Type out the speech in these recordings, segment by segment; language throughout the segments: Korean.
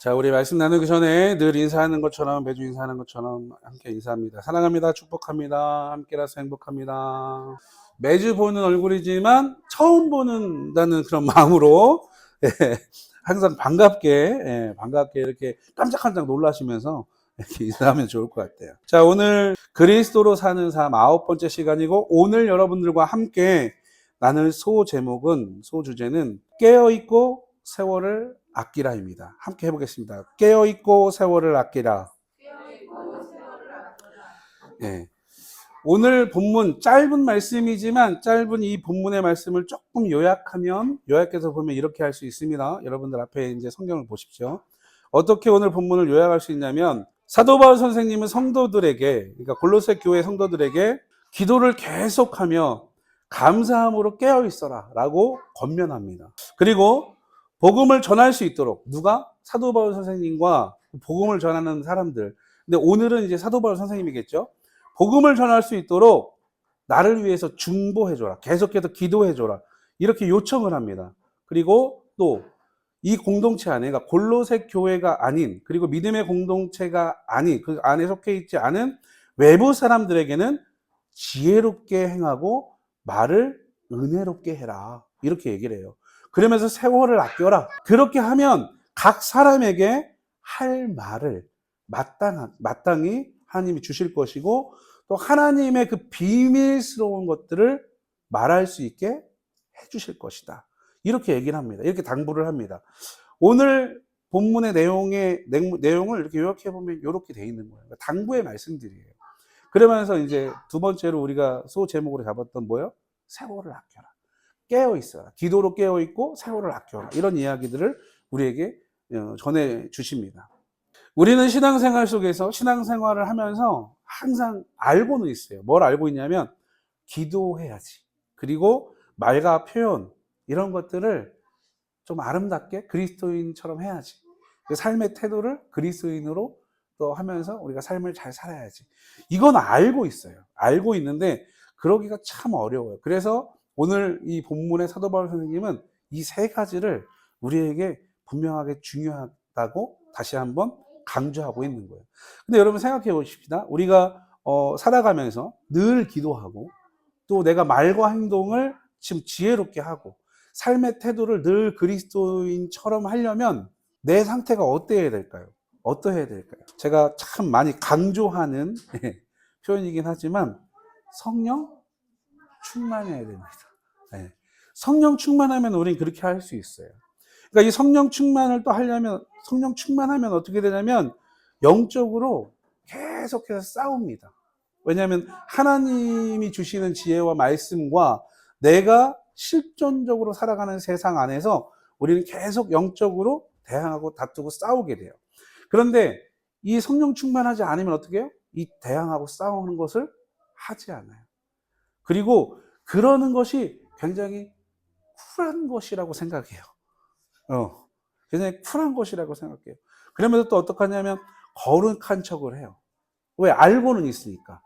자, 우리 말씀 나누기 전에 늘 인사하는 것처럼, 매주 인사하는 것처럼 함께 인사합니다. 사랑합니다. 축복합니다. 함께라서 행복합니다. 매주 보는 얼굴이지만 처음 보는다는 그런 마음으로 항상 반갑게 이렇게 깜짝깜짝 놀라시면서 이렇게 인사하면 좋을 것 같아요. 자, 오늘 그리스도로 사는 삶 9번째 시간이고, 오늘 여러분들과 함께 나눌 소 주제는 깨어있고 세월을 아끼라입니다. 함께 해보겠습니다. 깨어있고 세월을 아끼라. 예. 오늘 본문 짧은 말씀이지만 짧은 이 본문의 말씀을 조금 요약해서 보면 이렇게 할 수 있습니다. 여러분들 앞에 이제 성경을 보십시오. 어떻게 오늘 본문을 요약할 수 있냐면, 사도 바울 선생님은 성도들에게, 그러니까 골로새 교회 성도들에게 기도를 계속하며 감사함으로 깨어 있어라 라고 권면합니다. 그리고 복음을 전할 수 있도록, 누가? 사도 바울 선생님과 복음을 전하는 사람들. 근데 오늘은 이제 사도 바울 선생님이겠죠. 복음을 전할 수 있도록 나를 위해서 중보해줘라, 계속해서 기도해줘라, 이렇게 요청을 합니다. 그리고 또 이 공동체 안에, 그러니까 골로새 교회가 아닌, 그리고 믿음의 공동체가 아닌, 그 안에 속해 있지 않은 외부 사람들에게는 지혜롭게 행하고 말을 은혜롭게 해라, 이렇게 얘기를 해요. 그러면서 세월을 아껴라. 그렇게 하면 각 사람에게 할 말을 마땅히 하나님이 주실 것이고, 또 하나님의 그 비밀스러운 것들을 말할 수 있게 해 주실 것이다, 이렇게 얘기를 합니다. 이렇게 당부를 합니다. 오늘 본문의 내용을 이렇게 요약해 보면 이렇게 돼 있는 거예요. 당부의 말씀들이에요. 그러면서 이제 두 번째로 우리가 소 제목으로 잡았던 뭐예요? 세월을 아껴라. 깨어 있어라. 기도로 깨어 있고 세월을 아껴라. 이런 이야기들을 우리에게 전해 주십니다. 우리는 신앙생활 속에서 신앙생활을 하면서 항상 알고는 있어요. 뭘 알고 있냐면 기도해야지. 그리고 말과 표현, 이런 것들을 좀 아름답게 그리스도인처럼 해야지. 그 삶의 태도를 그리스도인으로 또 하면서 우리가 삶을 잘 살아야지. 이건 알고 있어요. 알고 있는데 그러기가 참 어려워요. 그래서 오늘 이 본문의 사도 바울 선생님은 이 세 가지를 우리에게 분명하게 중요하다고 다시 한번 강조하고 있는 거예요. 근데 여러분 생각해 보십시다. 우리가 살아가면서 늘 기도하고, 또 내가 말과 행동을 지금 지혜롭게 하고, 삶의 태도를 늘 그리스도인처럼 하려면 내 상태가 어때야 될까요? 어떠해야 될까요? 제가 참 많이 강조하는 표현이긴 하지만 성령 충만해야 됩니다. 네. 성령 충만하면 우리는 그렇게 할 수 있어요. 그러니까 이 성령 충만을 또 하려면, 성령 충만하면 어떻게 되냐면 영적으로 계속해서 싸웁니다. 왜냐하면 하나님이 주시는 지혜와 말씀과 내가 실존적으로 살아가는 세상 안에서 우리는 계속 영적으로 대항하고 다투고 싸우게 돼요. 그런데 이 성령 충만하지 않으면 어떻게 해요? 이 대항하고 싸우는 것을 하지 않아요. 그리고 그러는 것이 굉장히 쿨한 것이라고 생각해요. 굉장히 쿨한 것이라고 생각해요. 그러면서 또 어떻게 하냐면 거룩한 척을 해요. 왜? 알고는 있으니까.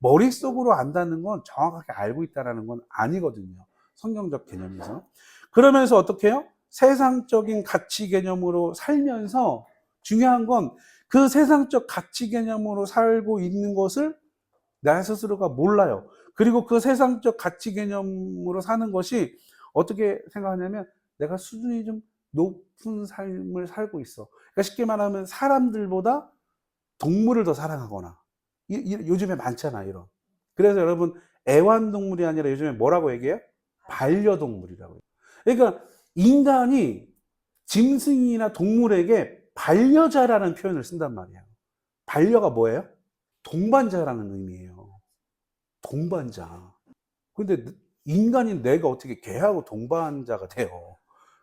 머릿속으로 안다는 건 정확하게 알고 있다는 건 아니거든요. 성경적 개념에서. 그러면서 어떻게 해요? 세상적인 가치 개념으로 살면서, 중요한 건 그 세상적 가치 개념으로 살고 있는 것을 나 스스로가 몰라요. 그리고 그 세상적 가치 개념으로 사는 것이 어떻게 생각하냐면 내가 수준이 좀 높은 삶을 살고 있어. 그러니까 쉽게 말하면 사람들보다 동물을 더 사랑하거나, 요즘에 많잖아, 이런. 그래서 여러분, 애완동물이 아니라 요즘에 뭐라고 얘기해요? 반려동물이라고 해요. 그러니까 인간이 짐승이나 동물에게 반려자라는 표현을 쓴단 말이에요. 반려가 뭐예요? 동반자라는 의미예요. 동반자. 근데 인간인 내가 어떻게 개하고 동반자가 돼요?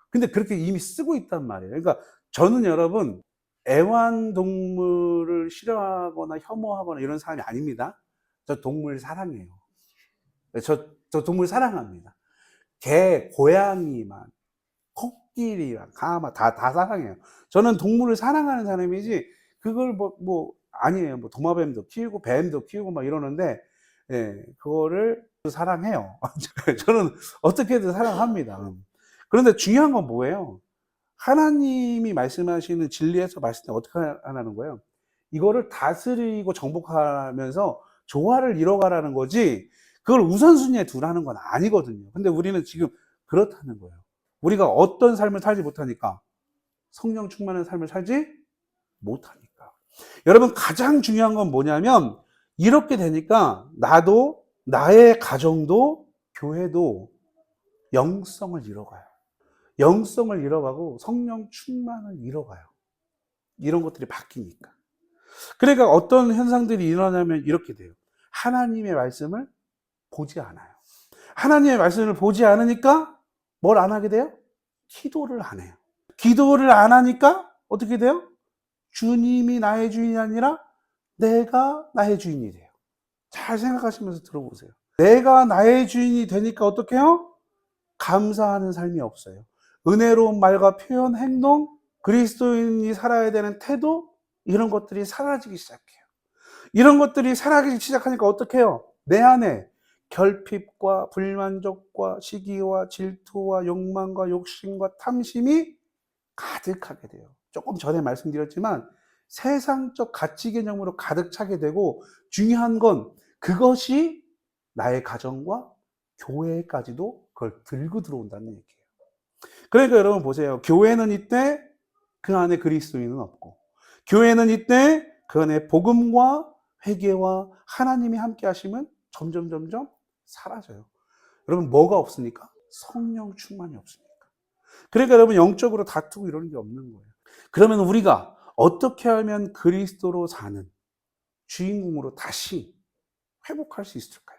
근데 그렇게 이미 쓰고 있단 말이에요. 그러니까 저는 여러분, 애완동물을 싫어하거나 혐오하거나 이런 사람이 아닙니다. 저 동물 사랑해요. 저 동물 사랑합니다. 개, 고양이만, 코끼리랑 가마 다 사랑해요. 저는 동물을 사랑하는 사람이지, 그걸 아니에요. 뭐 도마뱀도 키우고 뱀도 키우고 막 이러는데, 예, 그거를 사랑해요. 저는 어떻게든 사랑합니다. 그런데 중요한 건 뭐예요? 하나님이 말씀하시는 진리에서 봤을 때 어떻게 하라는 거예요? 이거를 다스리고 정복하면서 조화를 이뤄가라는 거지, 그걸 우선순위에 두라는 건 아니거든요. 근데 우리는 지금 그렇다는 거예요. 우리가 어떤 삶을 살지 못하니까, 성령 충만한 삶을 살지 못하니까. 여러분, 가장 중요한 건 뭐냐면, 이렇게 되니까 나도, 나의 가정도, 교회도 영성을 잃어가요. 영성을 잃어가고 성령 충만을 잃어가요. 이런 것들이 바뀌니까. 그러니까 어떤 현상들이 일어나면 이렇게 돼요. 하나님의 말씀을 보지 않아요. 하나님의 말씀을 보지 않으니까 뭘 안 하게 돼요? 기도를 안 해요. 기도를 안 하니까 어떻게 돼요? 주님이 나의 주인이 아니라 내가 나의 주인이 돼요. 잘 생각하시면서 들어보세요. 내가 나의 주인이 되니까 어떻게 해요? 감사하는 삶이 없어요. 은혜로운 말과 표현, 행동, 그리스도인이 살아야 되는 태도, 이런 것들이 사라지기 시작해요. 이런 것들이 사라지기 시작하니까 어떻게 해요? 내 안에 결핍과 불만족과 시기와 질투와 욕망과 욕심과 탐심이 가득하게 돼요. 조금 전에 말씀드렸지만 세상적 가치 개념으로 가득 차게 되고, 중요한 건 그것이 나의 가정과 교회까지도 그걸 들고 들어온다는 얘기예요. 그러니까 여러분 보세요. 교회는 이때 그 안에 그리스도인은 없고, 교회는 이때 그 안에 복음과 회개와 하나님이 함께 하시면 점점 사라져요. 여러분, 뭐가 없으니까? 성령 충만이 없으니까. 그러니까 여러분, 영적으로 다투고 이러는 게 없는 거예요. 그러면 우리가 어떻게 하면 그리스도로 사는 주인공으로 다시 회복할 수 있을까요?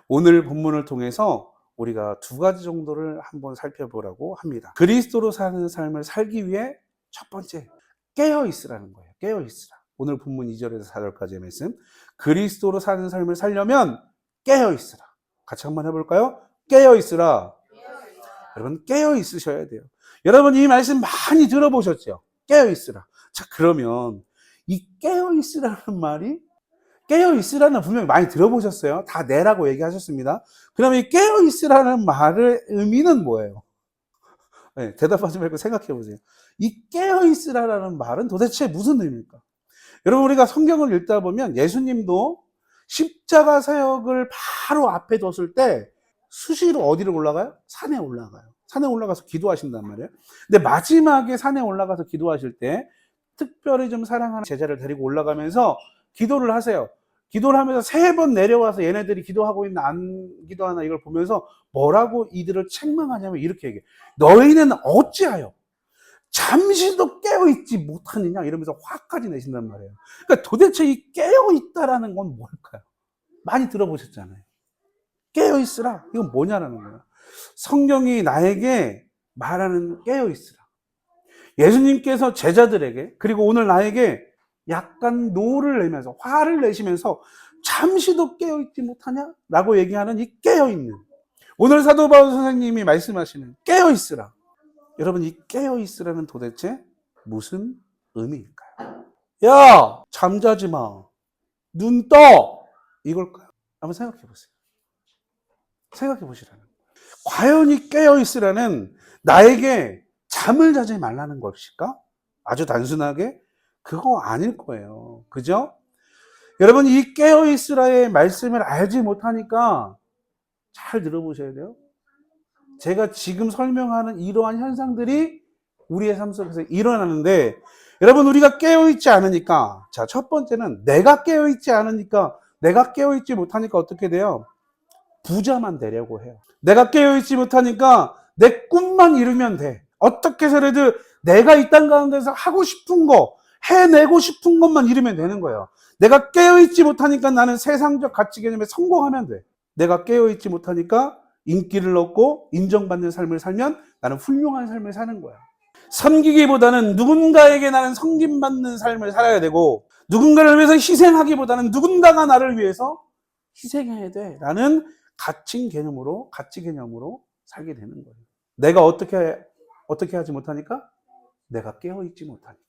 오늘 본문을 통해서 우리가 두 가지 정도를 한번 살펴보라고 합니다. 그리스도로 사는 삶을 살기 위해 첫 번째, 깨어 있으라는 거예요. 깨어 있으라. 오늘 본문 2절에서 4절까지의 말씀. 그리스도로 사는 삶을 살려면 깨어 있으라. 같이 한번 해볼까요? 깨어 있으라. 여러분, 깨어 있으셔야 돼요. 여러분, 이 말씀 많이 들어보셨죠? 깨어 있으라. 자, 그러면 이 깨어 있으라는 말이, 깨어 있으라는 분명히 많이 들어보셨어요. 다 내라고 얘기하셨습니다. 그러면 이 깨어 있으라는 말의 의미는 뭐예요? 네, 대답하지 말고 생각해 보세요. 이 깨어 있으라는 말은 도대체 무슨 의미입니까? 여러분, 우리가 성경을 읽다 보면 예수님도 십자가 사역을 바로 앞에 뒀을 때 수시로 어디로 올라가요? 산에 올라가요. 산에 올라가서 기도하신단 말이에요. 근데 마지막에 산에 올라가서 기도하실 때 특별히 좀 사랑하는 제자를 데리고 올라가면서 기도를 하세요. 기도를 하면서 3번 내려와서 얘네들이 기도하고 있나 안 기도하나 이걸 보면서 뭐라고 이들을 책망하냐면 이렇게 얘기해요. 너희는 어찌하여 잠시도 깨어있지 못하느냐, 이러면서 화까지 내신단 말이에요. 그러니까 도대체 이 깨어있다라는 건 뭘까요? 많이 들어보셨잖아요. 깨어있으라. 이건 뭐냐라는 거예요. 성경이 나에게 말하는 깨어있으라. 예수님께서 제자들에게, 그리고 오늘 나에게 약간 노를 내면서, 화를 내시면서 잠시도 깨어있지 못하냐? 라고 얘기하는 이 깨어있는, 오늘 사도 바울 선생님이 말씀하시는 깨어있으라. 여러분, 이 깨어있으라는 도대체 무슨 의미일까요? 야, 잠자지 마. 눈 떠. 이걸까요? 한번 생각해 보세요. 생각해 보시라는 거예요. 과연 이 깨어있으라는 나에게 잠을 자지 말라는 것일까? 아주 단순하게 그거 아닐 거예요. 그죠? 여러분, 이 깨어있으라의 말씀을 알지 못하니까 잘 들어보셔야 돼요. 제가 지금 설명하는 이러한 현상들이 우리의 삶 속에서 일어나는데, 여러분, 우리가 깨어있지 않으니까, 자, 첫 번째는 내가 깨어있지 않으니까, 내가 깨어있지 못하니까 어떻게 돼요? 부자만 되려고 해요. 내가 깨어있지 못하니까 내 꿈만 이루면 돼. 어떻게 해서라도 내가 이 땅 가운데서 하고 싶은 거, 해내고 싶은 것만 이루면 되는 거예요. 내가 깨어있지 못하니까 나는 세상적 가치 개념에 성공하면 돼. 내가 깨어있지 못하니까 인기를 얻고 인정받는 삶을 살면 나는 훌륭한 삶을 사는 거야. 섬기기보다는 누군가에게 나는 섬김받는 삶을 살아야 되고, 누군가를 위해서 희생하기보다는 누군가가 나를 위해서 희생해야 돼 라는 가치 개념으로 살게 되는 거예요. 내가 어떻게 하지 못하니까? 내가 깨어있지 못하니까.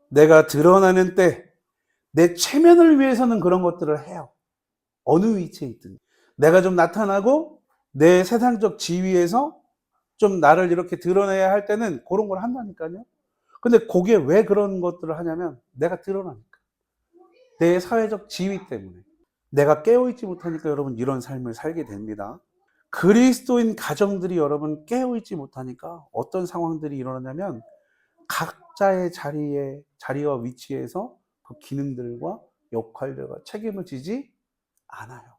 내가 드러나는 때 내 체면을 위해서는 그런 것들을 해요. 어느 위치에 있든 내가 좀 나타나고 내 세상적 지위에서 좀 나를 이렇게 드러내야 할 때는 그런 걸 한다니까요. 근데 그게 왜 그런 것들을 하냐면 내가 드러나니까. 내 사회적 지위 때문에. 내가 깨어있지 못하니까 여러분 이런 삶을 살게 됩니다. 그리스도인 가정들이 여러분 깨어있지 못하니까 어떤 상황들이 일어나냐면 각자의 자리와 위치에서 그 기능들과 역할들과 책임을 지지 않아요.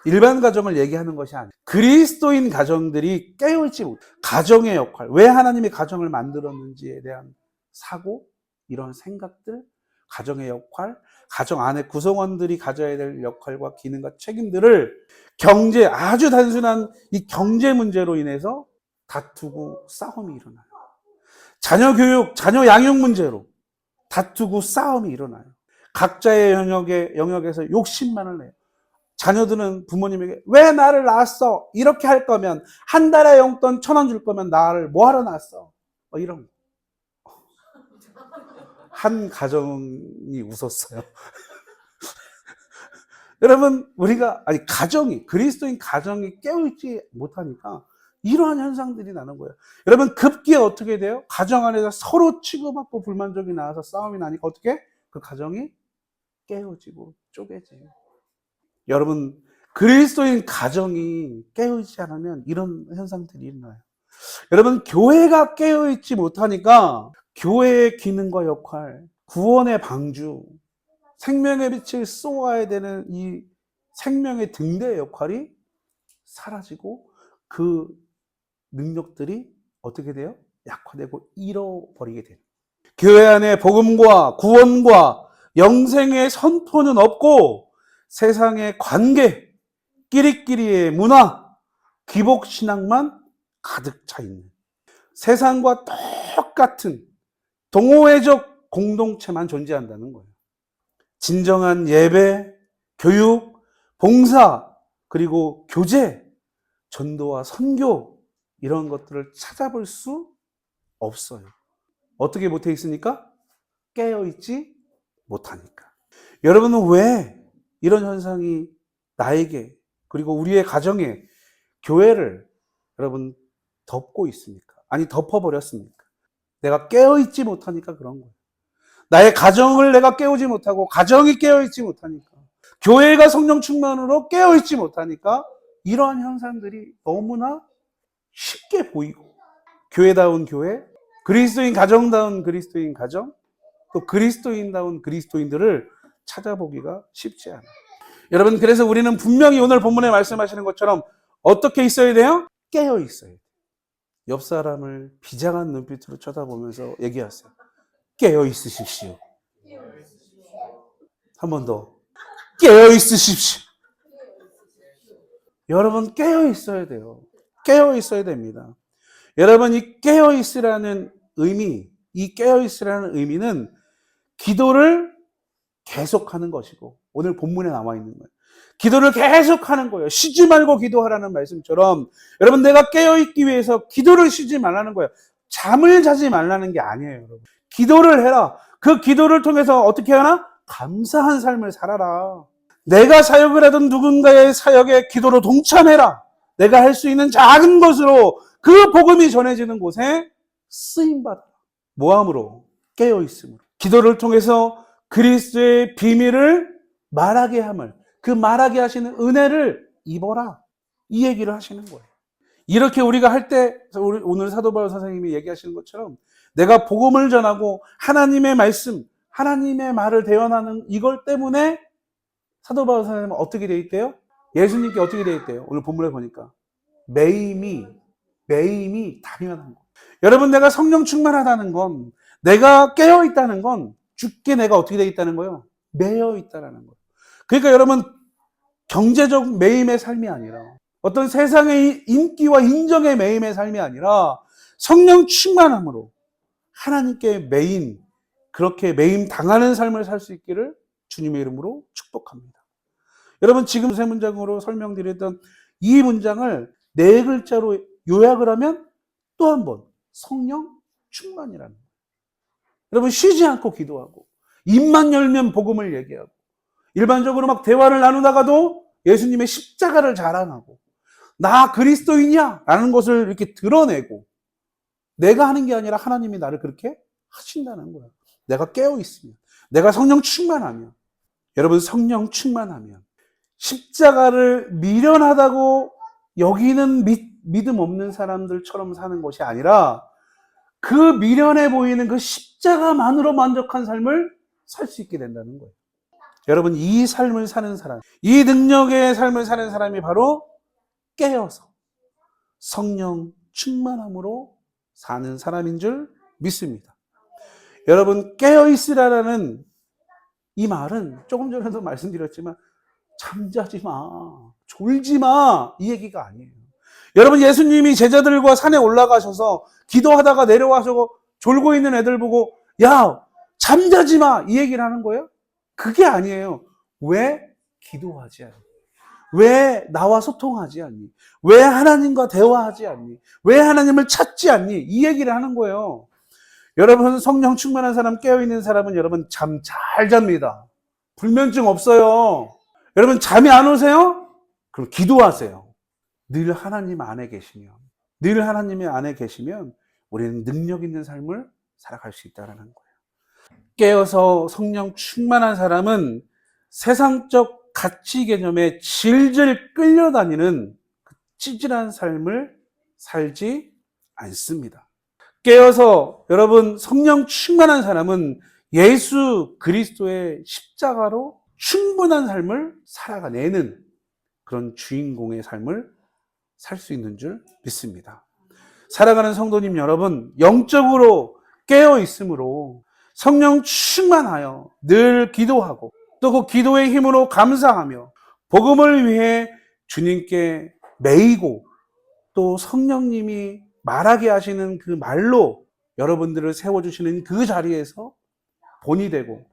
일반 가정을 얘기하는 것이 아니에요. 그리스도인 가정들이 깨어있지 못. 가정의 역할, 왜 하나님이 가정을 만들었는지에 대한 사고, 이런 생각들, 가정의 역할, 가정 안에 구성원들이 가져야 될 역할과 기능과 책임들을 경제, 아주 단순한 이 경제 문제로 인해서 다투고 싸움이 일어나요. 자녀 교육, 자녀 양육 문제로 다투고 싸움이 일어나요. 각자의 영역에서 욕심만을 내요. 자녀들은 부모님에게 왜 나를 낳았어? 이렇게 할 거면 한 달에 용돈 1,000원 줄 거면 나를 뭐하러 낳았어? 이런 거. 한 가정이 웃었어요. 여러분 우리가 그리스도인 가정이 깨어있지 못하니까 이러한 현상들이 나는 거예요. 여러분 급기야 어떻게 돼요? 가정 안에서 서로 치고받고 불만족이 나와서 싸움이 나니까 어떻게? 그 가정이 깨어지고 쪼개져요. 여러분 그리스도인 가정이 깨어있지 않으면 이런 현상들이 일어나요. 여러분 교회가 깨어있지 못하니까 교회의 기능과 역할, 구원의 방주, 생명의 빛을 쏘아야 되는 이 생명의 등대의 역할이 사라지고 그 능력들이 어떻게 돼요? 약화되고 잃어버리게 돼요. 교회 안에 복음과 구원과 영생의 선포는 없고 세상의 관계, 끼리끼리의 문화, 기복신앙만 가득 차 있는 세상과 똑같은 동호회적 공동체만 존재한다는 거예요. 진정한 예배, 교육, 봉사, 그리고 교제, 전도와 선교 이런 것들을 찾아볼 수 없어요. 어떻게 못해 있으니까? 깨어있지 못하니까. 여러분은 왜 이런 현상이 나에게 그리고 우리의 가정에 교회를 여러분 덮고 있습니까? 아니 덮어버렸습니까? 내가 깨어있지 못하니까 그런 거예요. 나의 가정을 내가 깨우지 못하고 가정이 깨어있지 못하니까 교회가 성령 충만으로 깨어있지 못하니까 이러한 현상들이 너무나 쉽게 보이고 교회다운 교회, 그리스도인 가정다운 그리스도인 가정, 또 그리스도인다운 그리스도인들을 찾아보기가 쉽지 않아요. 여러분 그래서 우리는 분명히 오늘 본문에 말씀하시는 것처럼 어떻게 있어야 돼요? 깨어 있어야 돼요. 옆 사람을 비장한 눈빛으로 쳐다보면서 얘기하세요. 깨어 있으십시오. 한 번 더. 깨어 있으십시오. 여러분 깨어 있어야 돼요. 깨어 있어야 됩니다. 여러분 이 깨어 있으라는 의미, 이 깨어 있으라는 의미는 기도를 계속하는 것이고 오늘 본문에 나와 있는 거예요. 기도를 계속하는 거예요. 쉬지 말고 기도하라는 말씀처럼 여러분 내가 깨어있기 위해서 기도를 쉬지 말라는 거예요. 잠을 자지 말라는 게 아니에요. 여러분. 기도를 해라. 그 기도를 통해서 어떻게 하나? 감사한 삶을 살아라. 내가 사역을 하던 누군가의 사역에 기도로 동참해라. 내가 할 수 있는 작은 것으로 그 복음이 전해지는 곳에 쓰임받아라. 뭐함으로? 깨어있음으로. 기도를 통해서 그리스도의 비밀을 말하게 함을, 그 말하게 하시는 은혜를 입어라. 이 얘기를 하시는 거예요. 이렇게 우리가 할 때 오늘 사도 바울 선생님이 얘기하시는 것처럼 내가 복음을 전하고 하나님의 말씀, 하나님의 말을 대언하는 이걸 때문에 사도 바울 선생님은 어떻게 돼 있대요? 예수님께 어떻게 돼 있대요? 오늘 본문에 보니까 매임이 당연한 거. 여러분 내가 성령 충만하다는 건 내가 깨어 있다는 건 죽게 내가 어떻게 돼 있다는 거예요? 매여 있다는 거예요. 그러니까 여러분 경제적 매임의 삶이 아니라 어떤 세상의 인기와 인정의 매임의 삶이 아니라 성령 충만함으로 하나님께 매임, 그렇게 매임 당하는 삶을 살 수 있기를 주님의 이름으로 축복합니다. 여러분 지금 세 문장으로 설명드렸던 이 문장을 네 글자로 요약을 하면 또 한 번 성령 충만이라는 거예요. 여러분 쉬지 않고 기도하고 입만 열면 복음을 얘기하고 일반적으로 막 대화를 나누다가도 예수님의 십자가를 자랑하고 나 그리스도인이야 라는 것을 이렇게 드러내고, 내가 하는 게 아니라 하나님이 나를 그렇게 하신다는 거야. 내가 깨어 있으면, 내가 성령 충만하면. 여러분, 성령 충만하면 십자가를 미련하다고 여기는 믿음 없는 사람들처럼 사는 것이 아니라, 그 미련해 보이는 그 십자가만으로 만족한 삶을 살 수 있게 된다는 거예요. 여러분, 이 삶을 사는 사람, 이 능력의 삶을 사는 사람이 바로 깨어서 성령 충만함으로 사는 사람인 줄 믿습니다. 여러분, 깨어있으라라는 이 말은 조금 전에도 말씀드렸지만 잠자지 마, 졸지 마, 이 얘기가 아니에요. 여러분, 예수님이 제자들과 산에 올라가셔서 기도하다가 내려와서 졸고 있는 애들 보고 야, 잠자지 마, 이 얘기를 하는 거예요? 그게 아니에요. 왜 기도하지 않니? 왜 나와 소통하지 않니? 왜 하나님과 대화하지 않니? 왜 하나님을 찾지 않니? 이 얘기를 하는 거예요. 여러분, 성령 충만한 사람, 깨어있는 사람은 여러분 잠 잘 잡니다. 불면증 없어요. 여러분, 잠이 안 오세요? 그럼 기도하세요. 늘 하나님 안에 계시면, 늘 하나님의 안에 계시면 우리는 능력 있는 삶을 살아갈 수 있다는 거예요. 깨어서 성령 충만한 사람은 세상적 가치 개념에 질질 끌려다니는 그 찌질한 삶을 살지 않습니다. 깨어서 여러분 성령 충만한 사람은 예수 그리스도의 십자가로 충분한 삶을 살아가내는 그런 주인공의 삶을 살 수 있는 줄 믿습니다. 살아가는 성도님 여러분, 영적으로 깨어 있으므로 성령 충만하여 늘 기도하고 또 그 기도의 힘으로 감사하며 복음을 위해 주님께 매이고 또 성령님이 말하게 하시는 그 말로 여러분들을 세워주시는 그 자리에서 본이 되고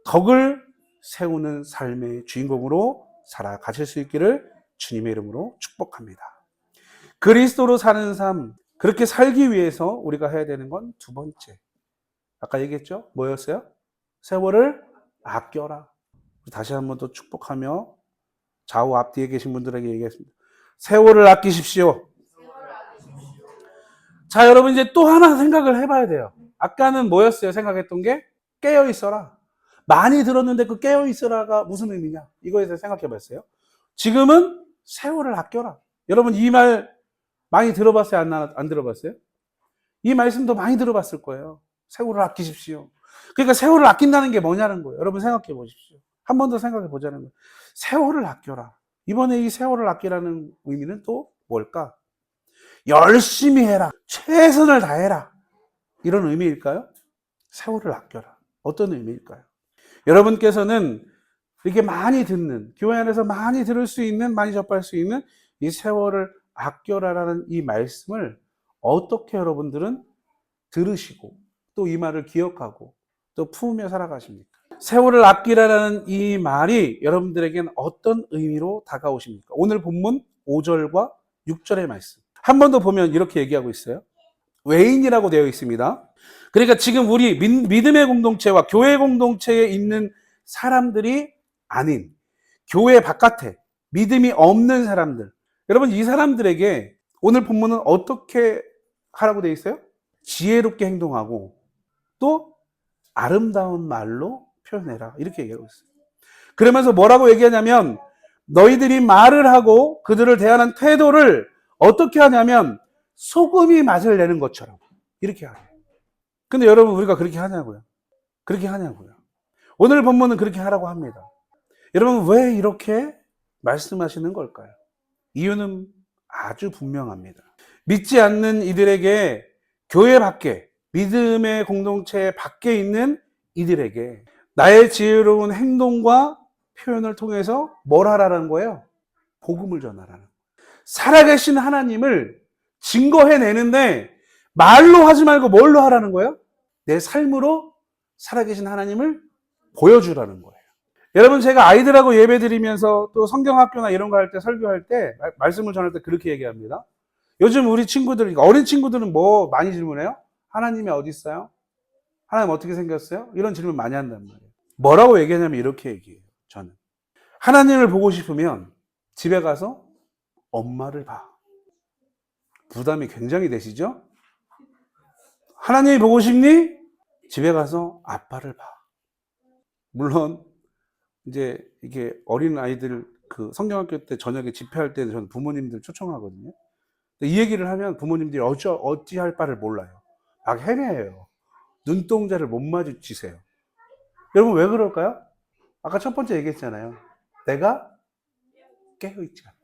덕을 세우는 삶의 주인공으로 살아가실 수 있기를 주님의 이름으로 축복합니다. 그리스도로 사는 삶, 그렇게 살기 위해서 우리가 해야 되는 건 두 번째. 아까 얘기했죠? 뭐였어요? 세월을 아껴라. 다시 한번 또 축복하며 좌우 앞뒤에 계신 분들에게 얘기했습니다. 세월을 아끼십시오. 자, 여러분 이제 또 하나 생각을 해봐야 돼요. 아까는 뭐였어요? 생각했던 게 깨어 있어라. 많이 들었는데 그 깨어 있어라가 무슨 의미냐? 이거에 대해서 생각해 봤어요. 지금은 세월을 아껴라. 여러분 이 말 많이 들어봤어요? 안 들어봤어요? 이 말씀도 많이 들어봤을 거예요. 세월을 아끼십시오. 그러니까 세월을 아낀다는 게 뭐냐는 거예요. 여러분 생각해 보십시오. 한 번 더 생각해 보자는 거예요. 세월을 아껴라. 이번에 이 세월을 아끼라는 의미는 또 뭘까? 열심히 해라. 최선을 다해라. 이런 의미일까요? 세월을 아껴라. 어떤 의미일까요? 여러분께서는 이렇게 많이 듣는, 교회 안에서 많이 들을 수 있는, 많이 접할 수 있는 이 세월을 아껴라라는 이 말씀을 어떻게 여러분들은 들으시고 또 이 말을 기억하고 또 품으며 살아가십니까? 세월을 아끼라라는 이 말이 여러분들에게는 어떤 의미로 다가오십니까? 오늘 본문 5절과 6절의 말씀. 한 번 더 보면 이렇게 얘기하고 있어요. 외인이라고 되어 있습니다. 그러니까 지금 우리 믿음의 공동체와 교회 공동체에 있는 사람들이 아닌 교회 바깥에 믿음이 없는 사람들. 여러분 이 사람들에게 오늘 본문은 어떻게 하라고 되어 있어요? 지혜롭게 행동하고 또 아름다운 말로 표현해라. 이렇게 얘기하고 있어요. 그러면서 뭐라고 얘기하냐면 너희들이 말을 하고 그들을 대하는 태도를 어떻게 하냐면 소금이 맛을 내는 것처럼 이렇게 하래요. 근데 여러분 우리가 그렇게 하냐고요? 그렇게 하냐고요? 오늘 본문은 그렇게 하라고 합니다. 여러분 왜 이렇게 말씀하시는 걸까요? 이유는 아주 분명합니다. 믿지 않는 이들에게 교회 밖에 믿음의 공동체 밖에 있는 이들에게 나의 지혜로운 행동과 표현을 통해서 뭘 하라는 거예요? 복음을 전하라는 거예요. 살아계신 하나님을 증거해내는데 말로 하지 말고 뭘로 하라는 거예요? 내 삶으로 살아계신 하나님을 보여주라는 거예요. 여러분 제가 아이들하고 예배 드리면서 또 성경학교나 이런 거 할 때 설교할 때 말씀을 전할 때 그렇게 얘기합니다. 요즘 우리 친구들, 어린 친구들은 뭐 많이 질문해요? 하나님이 어디 있어요? 하나님 어떻게 생겼어요? 이런 질문 많이 한단 말이에요. 뭐라고 얘기하냐면 이렇게 얘기해요. 저는 하나님을 보고 싶으면 집에 가서 엄마를 봐. 부담이 굉장히 되시죠? 하나님이 보고 싶니? 집에 가서 아빠를 봐. 물론 이제 이게 어린 아이들 그 성경학교 때 저녁에 집회할 때 저는 부모님들 초청하거든요. 근데 이 얘기를 하면 부모님들이 어찌할 바를 몰라요. 막 헤매요. 눈동자를 못 마주치세요. 여러분 왜 그럴까요? 아까 첫 번째 얘기했잖아요. 내가 깨어있지 않아.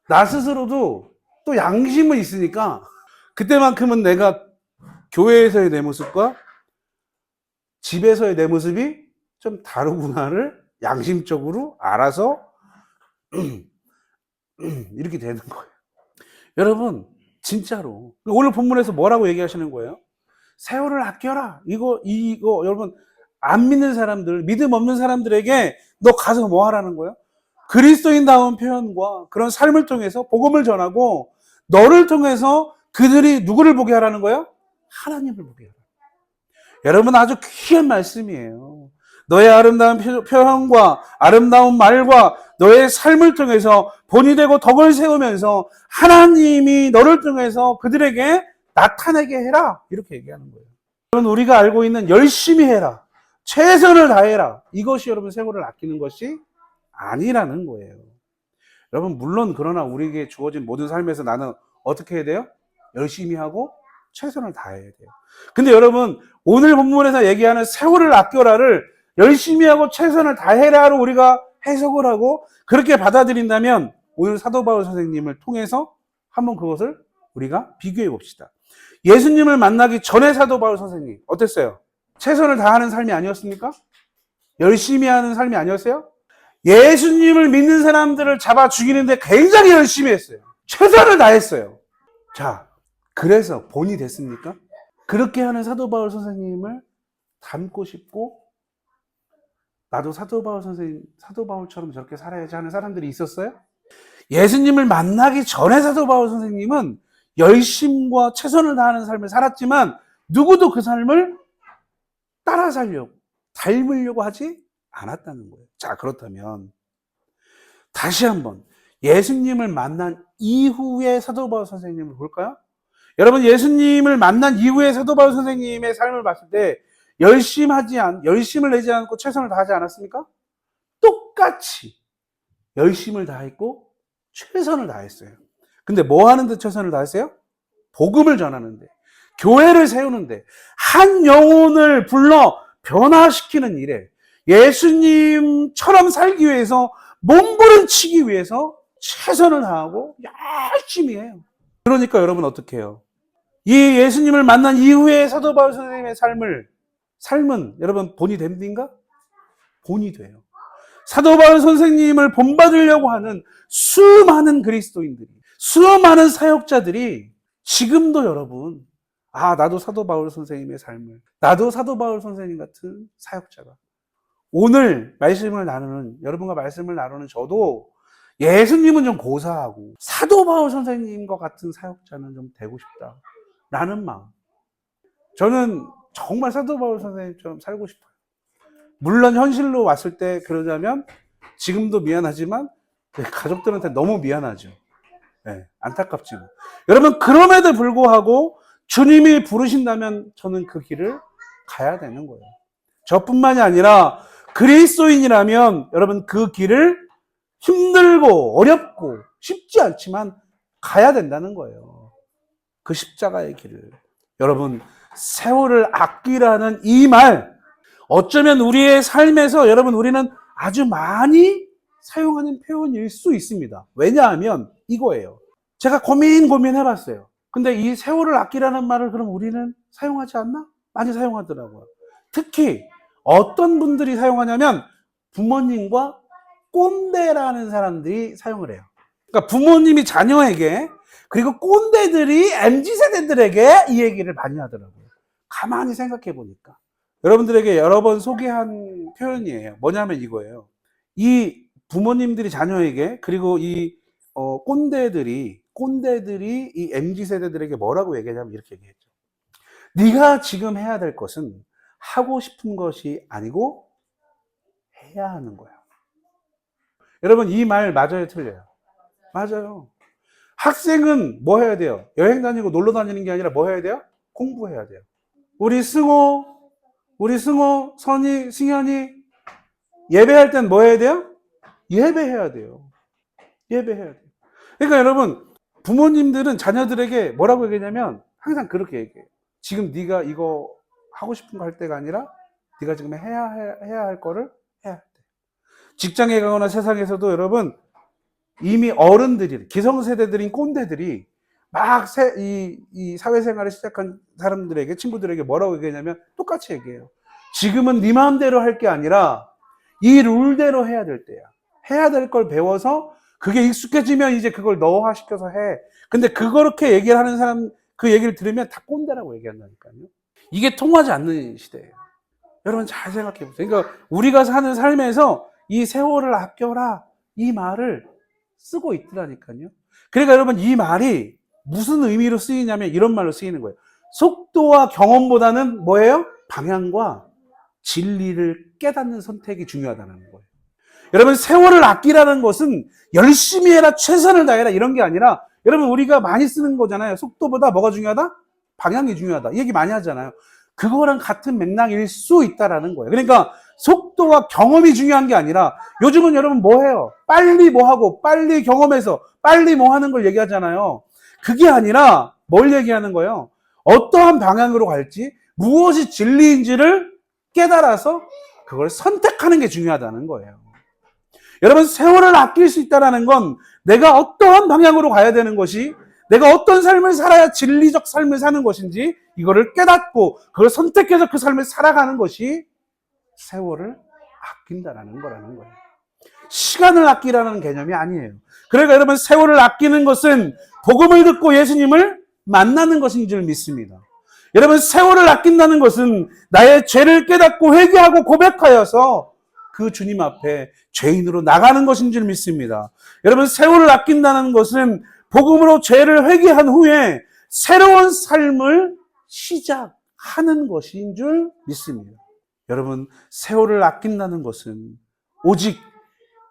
나 스스로도 또 양심은 있으니까 그때만큼은 내가 교회에서의 내 모습과 집에서의 내 모습이 좀 다르구나를 양심적으로 알아서 이렇게 되는 거예요. 여러분 진짜로 오늘 본문에서 뭐라고 얘기하시는 거예요? 세월을 아껴라. 이거 여러분 안 믿는 사람들, 믿음 없는 사람들에게 너 가서 뭐 하라는 거예요? 그리스도인다운 표현과 그런 삶을 통해서 복음을 전하고 너를 통해서 그들이 누구를 보게 하라는 거예요? 하나님을 보게 하라. 여러분 아주 귀한 말씀이에요. 너의 아름다운 표현과 아름다운 말과 너의 삶을 통해서 본이 되고 덕을 세우면서 하나님이 너를 통해서 그들에게 나타내게 해라. 이렇게 얘기하는 거예요. 여러분 우리가 알고 있는 열심히 해라. 최선을 다해라. 이것이 여러분 세월을 아끼는 것이 아니라는 거예요. 여러분 물론 그러나 우리에게 주어진 모든 삶에서 나는 어떻게 해야 돼요? 열심히 하고 최선을 다해야 돼요. 근데 여러분 오늘 본문에서 얘기하는 세월을 아껴라를 열심히 하고 최선을 다해라로 우리가 해석을 하고 그렇게 받아들인다면 오늘 사도 바울 선생님을 통해서 한번 그것을 우리가 비교해 봅시다. 예수님을 만나기 전에 사도 바울 선생님 어땠어요? 최선을 다하는 삶이 아니었습니까? 열심히 하는 삶이 아니었어요? 예수님을 믿는 사람들을 잡아 죽이는데 굉장히 열심히 했어요. 최선을 다했어요. 자, 그래서 본이 됐습니까? 그렇게 하는 사도 바울 선생님을 닮고 싶고 나도 사도 바울 선생님, 사도 바울처럼 저렇게 살아야지 하는 사람들이 있었어요? 예수님을 만나기 전에 사도 바울 선생님은 열심과 최선을 다하는 삶을 살았지만 누구도 그 삶을 따라 살려고, 닮으려고 하지 않았다는 거예요. 자, 그렇다면 다시 한번 예수님을 만난 이후의 사도 바울 선생님을 볼까요? 여러분 예수님을 만난 이후의 사도 바울 선생님의 삶을 봤을 때 열심을 내지 않고 최선을 다하지 않았습니까? 똑같이 열심을 다했고 최선을 다했어요. 근데 뭐 하는데 최선을 다했어요? 복음을 전하는데, 교회를 세우는데, 한 영혼을 불러 변화시키는 일에 예수님처럼 살기 위해서 몸부림치기 위해서 최선을 다하고 열심히 해요. 그러니까 여러분 어떻게 해요? 이 예수님을 만난 이후에 사도 바울 선생님의 삶은 여러분 본이 됩니까? 본이 돼요. 사도 바울 선생님을 본받으려고 하는 수많은 그리스도인들이, 수많은 사역자들이 지금도 여러분, 나도 사도 바울 선생님의 삶을, 나도 사도 바울 선생님 같은 사역자가. 오늘 여러분과 말씀을 나누는 저도 예수님은 좀 고사하고 사도 바울 선생님과 같은 사역자는 좀 되고 싶다라는 마음. 저는 정말 사도 바울 선생님처럼 살고 싶어요. 물론 현실로 왔을 때 그러자면 지금도 미안하지만 가족들한테 너무 미안하죠. 네, 안타깝지 뭐. 여러분 그럼에도 불구하고 주님이 부르신다면 저는 그 길을 가야 되는 거예요. 저뿐만이 아니라 그리스도인이라면 여러분 그 길을 힘들고 어렵고 쉽지 않지만 가야 된다는 거예요. 그 십자가의 길을. 여러분 세월을 아끼라는 이 말, 어쩌면 우리의 삶에서 여러분 우리는 아주 많이 사용하는 표현일 수 있습니다. 왜냐하면 이거예요. 제가 고민해봤어요. 근데 이 세월을 아끼라는 말을 그럼 우리는 사용하지 않나? 많이 사용하더라고요. 특히 어떤 분들이 사용하냐면 부모님과 꼰대라는 사람들이 사용을 해요. 그러니까 부모님이 자녀에게 그리고 꼰대들이 MZ세대들에게 이 얘기를 많이 하더라고요. 가만히 생각해 보니까. 여러분들에게 여러 번 소개한 표현이에요. 뭐냐면 이거예요. 이 부모님들이 자녀에게 그리고 이 꼰대들이 이 MZ세대들에게 뭐라고 얘기하냐면 이렇게 얘기했죠. 네가 지금 해야 될 것은 하고 싶은 것이 아니고 해야 하는 거야. 여러분 이 말 맞아요, 틀려요? 맞아요. 학생은 뭐 해야 돼요? 여행 다니고 놀러 다니는 게 아니라 뭐 해야 돼요? 공부해야 돼요. 우리 승호, 선희, 승현이 예배할 땐 뭐 해야 돼요? 예배해야 돼요. 예배해야 돼요. 그러니까 여러분, 부모님들은 자녀들에게 뭐라고 얘기하냐면 항상 그렇게 얘기해요. 지금 네가 이거 하고 싶은 거 할 때가 아니라 네가 지금 해야 할 거를 해야 돼. 직장에 가거나 세상에서도 여러분, 이미 어른들이, 기성세대들인 꼰대들이 막 이 사회생활을 시작한 사람들에게, 친구들에게 뭐라고 얘기하냐면 똑같이 얘기해요. 지금은 네 마음대로 할 게 아니라 이 룰대로 해야 될 때야. 해야 될 걸 배워서 그게 익숙해지면 이제 그걸 너화시켜서 해. 근데 그렇게 얘기를 하는 사람, 그 얘기를 들으면 다 꼰대라고 얘기한다니까요. 이게 통하지 않는 시대예요. 여러분 잘 생각해 보세요. 그러니까 우리가 사는 삶에서 이 세월을 아껴라, 이 말을 쓰고 있더라니까요. 그러니까 여러분 이 말이 무슨 의미로 쓰이냐면 이런 말로 쓰이는 거예요. 속도와 경험보다는 뭐예요? 방향과 진리를 깨닫는 선택이 중요하다는 거예요. 여러분 세월을 아끼라는 것은 열심히 해라, 최선을 다해라 이런 게 아니라, 여러분 우리가 많이 쓰는 거잖아요. 속도보다 뭐가 중요하다? 방향이 중요하다. 이 얘기 많이 하잖아요. 그거랑 같은 맥락일 수 있다라는 거예요. 그러니까 속도와 경험이 중요한 게 아니라, 요즘은 여러분 뭐 해요? 빨리 뭐 하고 빨리 경험해서 빨리 뭐 하는 걸 얘기하잖아요. 그게 아니라 뭘 얘기하는 거예요? 어떠한 방향으로 갈지, 무엇이 진리인지를 깨달아서 그걸 선택하는 게 중요하다는 거예요. 여러분 세월을 아낄 수 있다는 건 내가 어떠한 방향으로 가야 되는 것이, 내가 어떤 삶을 살아야 진리적 삶을 사는 것인지 이거를 깨닫고 그걸 선택해서 그 삶을 살아가는 것이 세월을 아낀다는 거라는 거예요. 시간을 아끼라는 개념이 아니에요. 그러니까 여러분 세월을 아끼는 것은 복음을 듣고 예수님을 만나는 것인 줄 믿습니다. 여러분 세월을 아낀다는 것은 나의 죄를 깨닫고 회개하고 고백하여서 그 주님 앞에 죄인으로 나가는 것인 줄 믿습니다. 여러분 세월을 아낀다는 것은 복음으로 죄를 회개한 후에 새로운 삶을 시작하는 것인 줄 믿습니다. 여러분 세월을 아낀다는 것은 오직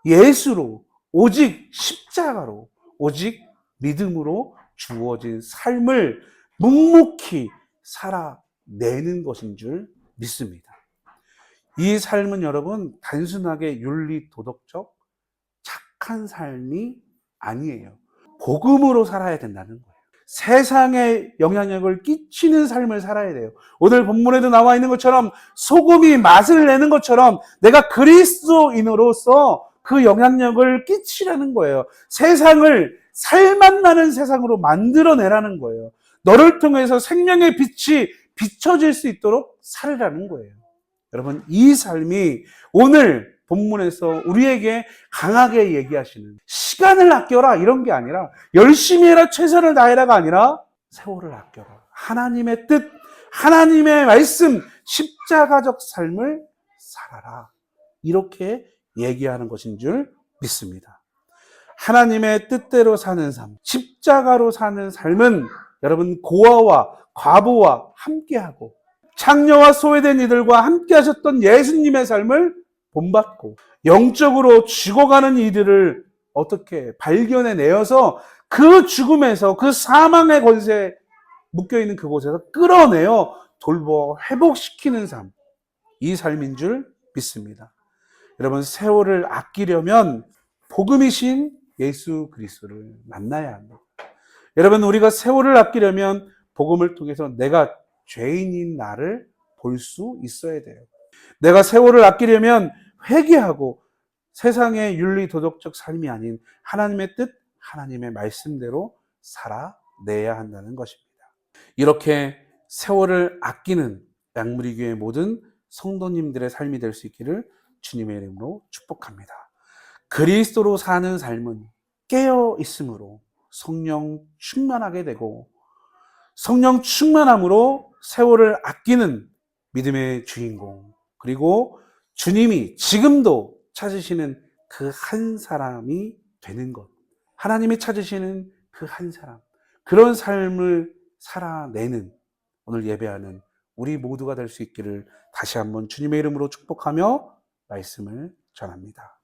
예수로, 오직 십자가로, 오직 믿음으로 주어진 삶을 묵묵히 살아내는 것인 줄 믿습니다. 이 삶은 여러분 단순하게 윤리 도덕적 착한 삶이 아니에요. 복음으로 살아야 된다는 거예요. 세상에 영향력을 끼치는 삶을 살아야 돼요. 오늘 본문에도 나와 있는 것처럼 소금이 맛을 내는 것처럼 내가 그리스도인으로서 그 영향력을 끼치라는 거예요. 세상을 살맛나는 세상으로 만들어내라는 거예요. 너를 통해서 생명의 빛이 비춰질 수 있도록 살으라는 거예요. 여러분 이 삶이 오늘 본문에서 우리에게 강하게 얘기하시는, 시간을 아껴라 이런 게 아니라, 열심히 해라 최선을 다해라가 아니라 세월을 아껴라, 하나님의 뜻, 하나님의 말씀, 십자가적 삶을 살아라, 이렇게 얘기하는 것인 줄 믿습니다. 하나님의 뜻대로 사는 삶, 십자가로 사는 삶은 여러분 고아와 과부와 함께하고 창녀와 소외된 이들과 함께 하셨던 예수님의 삶을 본받고 영적으로 죽어가는 이들을 어떻게 발견해내어서 그 죽음에서, 그 사망의 권세에 묶여있는 그곳에서 끌어내어 돌보 회복시키는 삶, 이 삶인 줄 믿습니다. 여러분 세월을 아끼려면 복음이신 예수 그리스도를 만나야 합니다. 여러분 우리가 세월을 아끼려면 복음을 통해서 내가 죄인인 나를 볼 수 있어야 돼요. 내가 세월을 아끼려면 회개하고 세상의 윤리 도덕적 삶이 아닌 하나님의 뜻, 하나님의 말씀대로 살아내야 한다는 것입니다. 이렇게 세월을 아끼는 양무리교회 모든 성도님들의 삶이 될 수 있기를 주님의 이름으로 축복합니다. 그리스도로 사는 삶은 깨어 있음으로 성령 충만하게 되고, 성령 충만함으로 세월을 아끼는 믿음의 주인공, 그리고 주님이 지금도 찾으시는 그 한 사람이 되는 것, 하나님이 찾으시는 그 한 사람, 그런 삶을 살아내는 오늘 예배하는 우리 모두가 될 수 있기를 다시 한번 주님의 이름으로 축복하며 말씀을 전합니다.